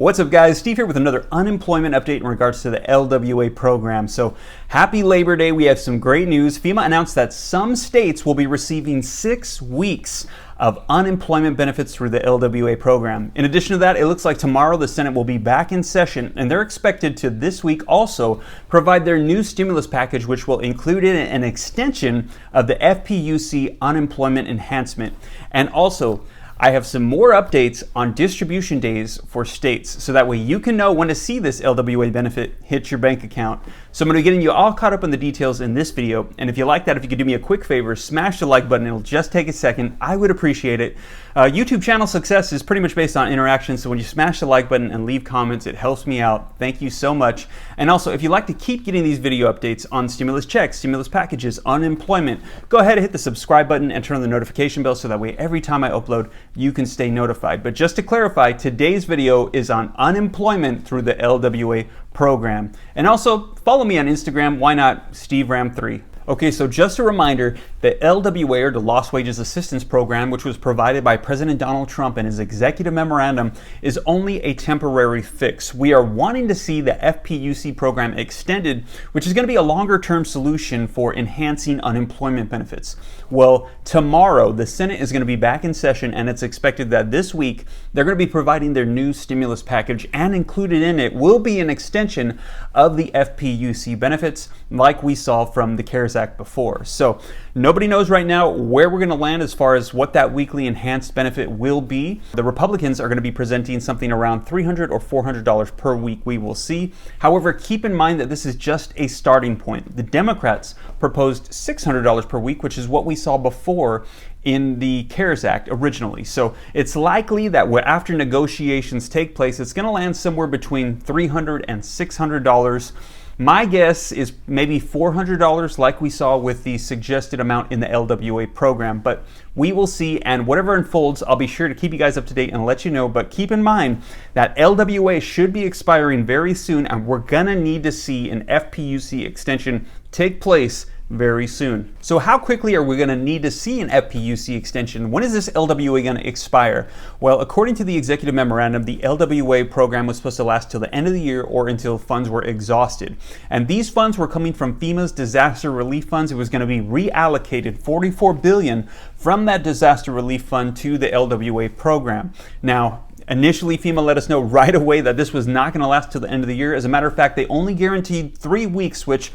What's up, guys? Steve here with another unemployment update in regards to the LWA program. So happy Labor Day. We have some great news. FEMA announced that some states will be receiving 6 weeks of unemployment benefits through the LWA program. In addition to that, it looks like tomorrow the Senate will be back in session, and they're expected to this week also provide their new stimulus package, which will include in an extension of the FPUC unemployment enhancement. And also, I have some more updates on distribution days for states, so that way you can know when to see this LWA benefit hit your bank account. So I'm going to be getting you all caught up on the details in this video, and if you like that, if you could do me a quick favor, smash the like button. It'll just take a second. I would appreciate it. YouTube channel success is pretty much based on interaction, so when you smash the like button and leave comments, it helps me out. Thank you so much. And also, if you'd like to keep getting these video updates on stimulus checks, stimulus packages, unemployment, go ahead and hit the subscribe button and turn on the notification bell so that way every time I upload, you can stay notified. But just to clarify, today's video is on unemployment through the LWA program. And also, follow me on Instagram. Why not? SteveRam3. Okay, so just a reminder, the LWA, or the Lost Wages Assistance Program, which was provided by President Donald Trump in his executive memorandum, is only a temporary fix. We are wanting to see the FPUC program extended, which is going to be a longer-term solution for enhancing unemployment benefits. Well, tomorrow, the Senate is going to be back in session, and it's expected that this week, they're going to be providing their new stimulus package, and included in it will be an extension of the FPUC benefits, like we saw from the CARES Act before. So nobody knows right now where we're going to land as far as what that weekly enhanced benefit will be. The Republicans are going to be presenting something around $300 or $400 per week. We will see. However, keep in mind that this is just a starting point. The Democrats proposed $600 per week, which is what we saw before in the CARES Act originally. So it's likely that after negotiations take place, it's going to land somewhere between $300 and $600. My guess is maybe $400 like we saw with the suggested amount in the LWA program, but we will see, and whatever unfolds, I'll be sure to keep you guys up to date and let you know. But keep in mind that LWA should be expiring very soon, and we're gonna need to see an FPUC extension take place very soon. So how quickly are we going to need to see an FPUC extension? When is this LWA going to expire? Well, according to the executive memorandum, the LWA program was supposed to last till the end of the year or until funds were exhausted. And these funds were coming from FEMA's disaster relief funds. It was going to be reallocated $44 billion from that disaster relief fund to the LWA program. Now, initially, FEMA let us know right away that this was not going to last till the end of the year. As a matter of fact, they only guaranteed 3 weeks, which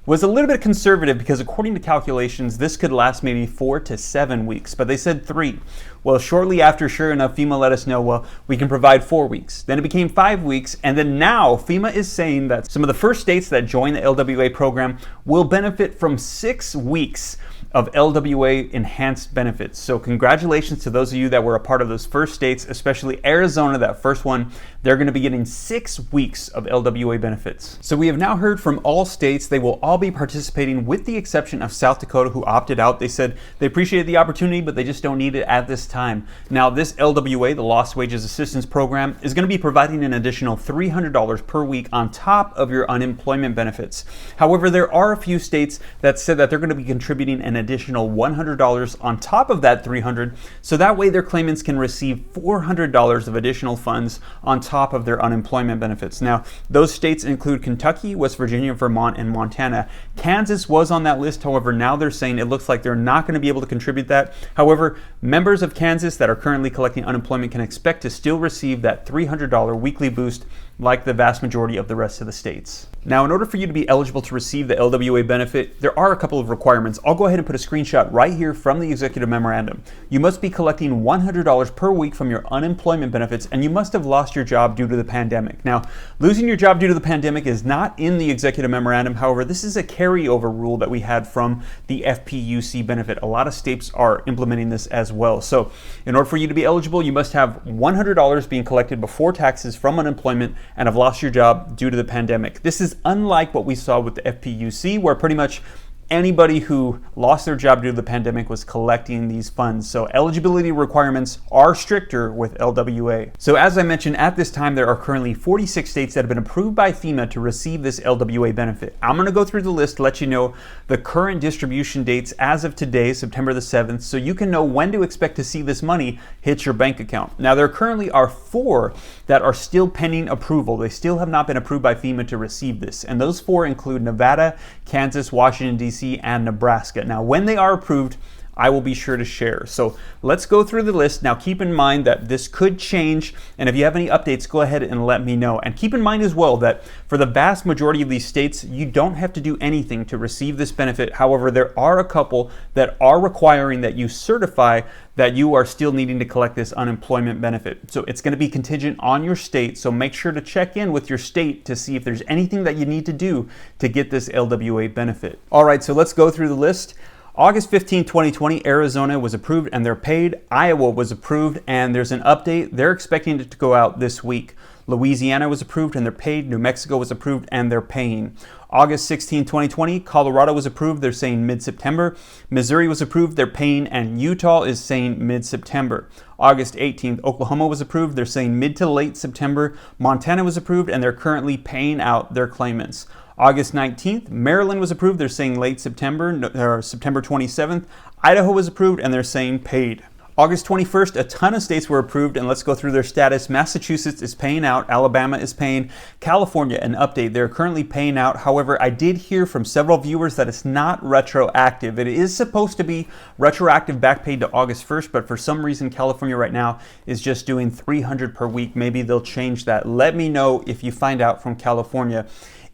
was a little bit conservative because according to calculations, this could last maybe 4 to 7 weeks, but they said 3. Well, shortly after, sure enough, FEMA let us know, well, we can provide 4 weeks. Then it became 5 weeks, and then now FEMA is saying that some of the first states that join the LWA program will benefit from 6 weeks of LWA enhanced benefits. So congratulations to those of you that were a part of those first states, especially Arizona, that first one. They're going to be getting 6 weeks of LWA benefits. So we have now heard from all states. They will all be participating with the exception of South Dakota, who opted out. They said they appreciated the opportunity, but they just don't need it at this time. Now, this LWA, the Lost Wages Assistance Program, is going to be providing an additional $300 per week on top of your unemployment benefits. However, there are a few states that said that they're going to be contributing an additional $100 on top of that $300, so that way their claimants can receive $400 of additional funds on top of their unemployment benefits. Now, those states include Kentucky, West Virginia, Vermont, and Montana. Kansas was on that list. However, now they're saying it looks like they're not going to be able to contribute that. However, members of Kansas that are currently collecting unemployment can expect to still receive that $300 weekly boost like the vast majority of the rest of the states. Now, in order for you to be eligible to receive the LWA benefit, there are a couple of requirements. I'll go ahead and put a screenshot right here from the executive memorandum. You must be collecting $100 per week from your unemployment benefits, and you must have lost your job due to the pandemic. Now, losing your job due to the pandemic is not in the executive memorandum. However, this is a carryover rule that we had from the FPUC benefit. A lot of states are implementing this as well. So in order for you to be eligible, you must have $100 being collected before taxes from unemployment and have lost your job due to the pandemic. This is unlike what we saw with the FPUC, where pretty much anybody who lost their job due to the pandemic was collecting these funds. So eligibility requirements are stricter with LWA. So as I mentioned, at this time, there are currently 46 states that have been approved by FEMA to receive this LWA benefit. I'm going to go through the list, let you know the current distribution dates as of today, September the 7th, so you can know when to expect to see this money hit your bank account. Now, there currently are 4 that are still pending approval. They still have not been approved by FEMA to receive this. And those 4 include Nevada, Kansas, Washington, D.C., and Nebraska. Now, when they are approved, I will be sure to share. So let's go through the list. Now keep in mind that this could change, and if you have any updates, go ahead and let me know. And keep in mind as well that for the vast majority of these states, you don't have to do anything to receive this benefit. However, there are a couple that are requiring that you certify that you are still needing to collect this unemployment benefit. So it's going to be contingent on your state, so make sure to check in with your state to see if there's anything that you need to do to get this LWA benefit. All right, so let's go through the list. August 15, 2020, Arizona was approved and they're paid. Iowa was approved and there's an update. They're expecting it to go out this week. Louisiana was approved and they're paid. New Mexico was approved and they're paying. August 16, 2020, Colorado was approved. They're saying mid-September. Missouri was approved. They're paying. And Utah is saying mid-September. August 18th, Oklahoma was approved. They're saying mid to late September. Montana was approved and they're currently paying out their claimants. August 19th, Maryland was approved. They're saying late September, or September 27th. Idaho was approved and they're saying paid. August 21st, a ton of states were approved, and let's go through their status. Massachusetts is paying out. Alabama is paying. California, an update. They're currently paying out. However, I did hear from several viewers that it's not retroactive. It is supposed to be retroactive back paid to August 1st, but for some reason, California right now is just doing $300 per week. Maybe they'll change that. Let me know if you find out from California.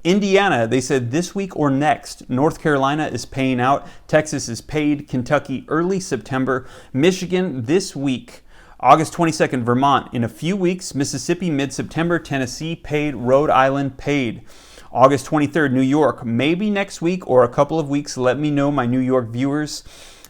Indiana, they said this week or next. North Carolina is paying out. Texas is paid. Kentucky early September. Michigan this week. August 22nd, Vermont in a few weeks. Mississippi mid-September. Tennessee paid. Rhode Island paid. August 23rd, New York, maybe next week or a couple of weeks. Let me know, my New York viewers.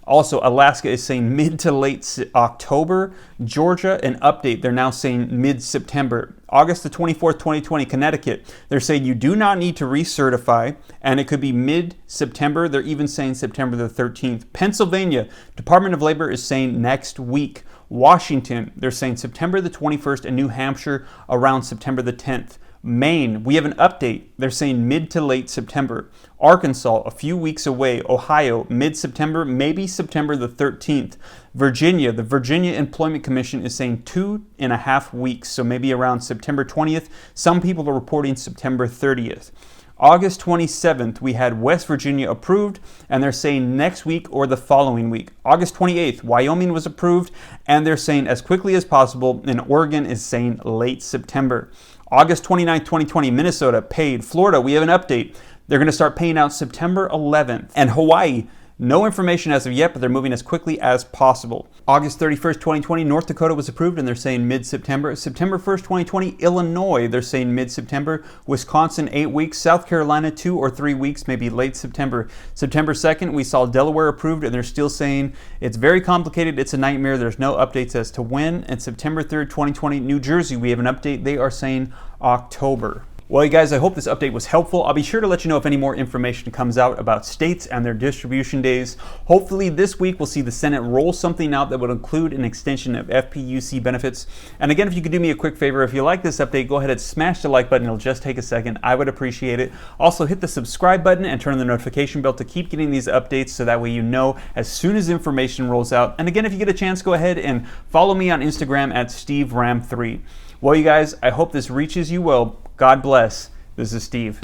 Also, Alaska is saying mid to late October. Georgia, an update. They're now saying mid-September. August the 24th, 2020, Connecticut. They're saying you do not need to recertify, and it could be mid-September. They're even saying September the 13th. Pennsylvania, Department of Labor is saying next week. Washington, they're saying September the 21st, and New Hampshire around September the 10th. Maine, we have an update. They're saying mid to late September. Arkansas, a few weeks away. Ohio, mid-September, maybe September the 13th. Virginia, the Virginia Employment Commission is saying 2.5 weeks, so maybe around September 20th. Some people are reporting September 30th. August 27th, we had West Virginia approved, and they're saying next week or the following week. August 28th, Wyoming was approved, and they're saying as quickly as possible, and Oregon is saying late September. August 29th, 2020, Minnesota paid. Florida, we have an update. They're going to start paying out September 11th. And Hawaii, no information as of yet, but they're moving as quickly as possible. August 31st, 2020, North Dakota was approved, and they're saying mid-September. September 1st, 2020, Illinois, they're saying mid-September. Wisconsin, 8 weeks. South Carolina, 2 or 3 weeks, maybe late September. September 2nd, we saw Delaware approved, and they're still saying it's very complicated. It's a nightmare. There's no updates as to when. And September 3rd, 2020, New Jersey, we have an update. They are saying October. Well, you guys, I hope this update was helpful. I'll be sure to let you know if any more information comes out about states and their distribution days. Hopefully this week we'll see the Senate roll something out that would include an extension of FPUC benefits. And again, if you could do me a quick favor, if you like this update, go ahead and smash the like button. It'll just take a second. I would appreciate it. Also, hit the subscribe button and turn on the notification bell to keep getting these updates so that way you know as soon as information rolls out. And again, if you get a chance, go ahead and follow me on Instagram at SteveRam3. Well, you guys, I hope this reaches you well. God bless. This is Steve.